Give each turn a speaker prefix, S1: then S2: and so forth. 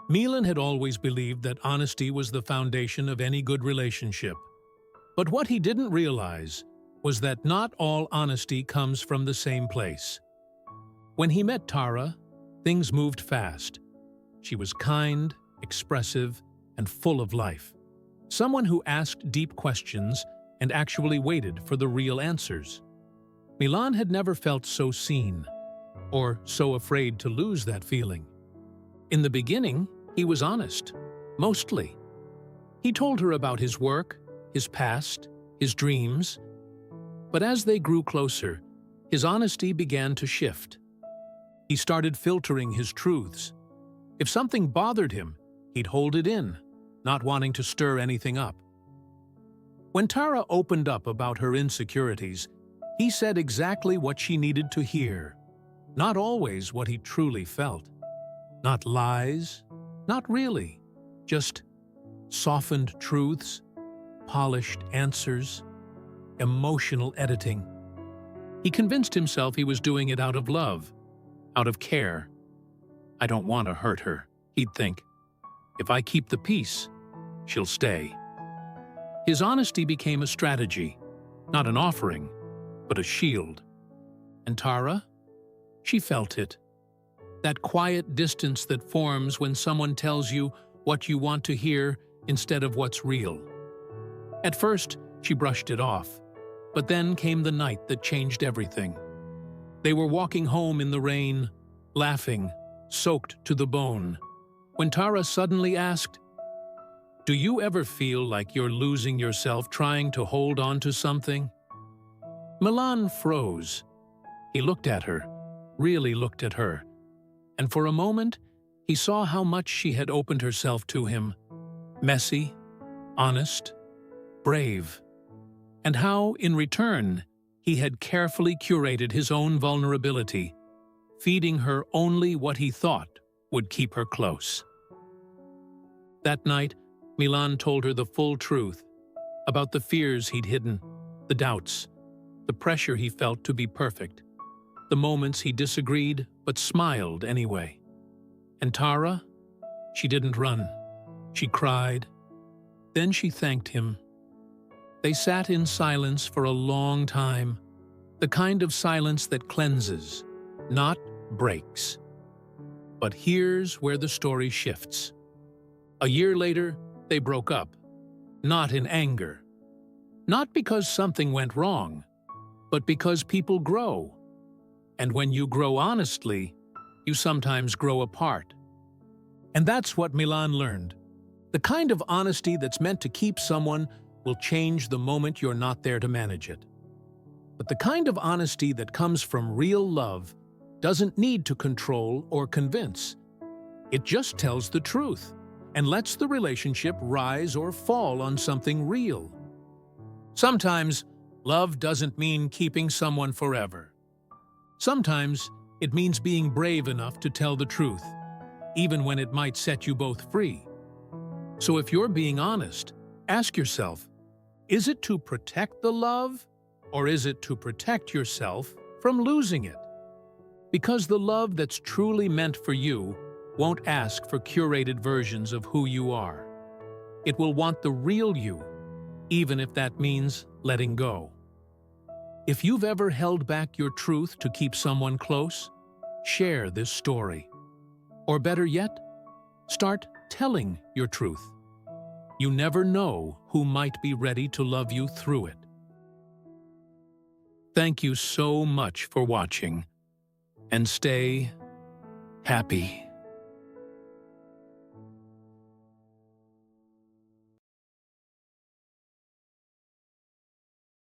S1: Milan had always believed that honesty was the foundation of any good relationship. But what he didn't realize was that not all honesty comes from the same place. When he met Tara, things moved fast. She was kind, expressive, and full of life. Someone who asked deep questions and actually waited for the real answers. Milan had never felt so seen, or so afraid to lose that feeling. In the beginning, he was honest, mostly. He told her about his work, his past, his dreams. But as they grew closer, his honesty began to shift. He started filtering his truths. If something bothered him, he'd hold it in, not wanting to stir anything up. When Tara opened up about her insecurities, he said exactly what she needed to hear, not always what he truly felt. Not lies, not really, just softened truths, polished answers, emotional editing. He convinced himself he was doing it out of love, out of care. I don't want to hurt her, he'd think. If I keep the peace, she'll stay. His honesty became a strategy, not an offering, but a shield. And Tara? She felt it. That quiet distance that forms when someone tells you what you want to hear instead of what's real. At first, she brushed it off, but then came the night that changed everything. They were walking home in the rain, laughing, soaked to the bone, when Tara suddenly asked, "Do you ever feel like you're losing yourself trying to hold on to something?" Milan froze. He looked at her, really looked at her, and for a moment, he saw how much she had opened herself to him. Messy, honest, brave. And how, in return, he had carefully curated his own vulnerability, feeding her only what he thought would keep her close. That night, Milan told her the full truth about the fears he'd hidden, the doubts, the pressure he felt to be perfect, the moments he disagreed but smiled anyway. And Tara? She didn't run. She cried. Then she thanked him. They sat in silence for a long time, the kind of silence that cleanses, not breaks. But here's where the story shifts. A year later, they broke up, not in anger. Not because something went wrong, but because people grow. And when you grow honestly, you sometimes grow apart. And that's what Milan learned. The kind of honesty that's meant to keep someone will change the moment you're not there to manage it. But the kind of honesty that comes from real love doesn't need to control or convince. It just tells the truth and lets the relationship rise or fall on something real. Sometimes, love doesn't mean keeping someone forever. Sometimes, it means being brave enough to tell the truth, even when it might set you both free. So if you're being honest, ask yourself, is it to protect the love, or is it to protect yourself from losing it? Because the love that's truly meant for you won't ask for curated versions of who you are. It will want the real you, even if that means letting go. If you've ever held back your truth to keep someone close, share this story. Or better yet, start telling your truth. You never know who might be ready to love you through it. Thank you so much for watching, and stay happy.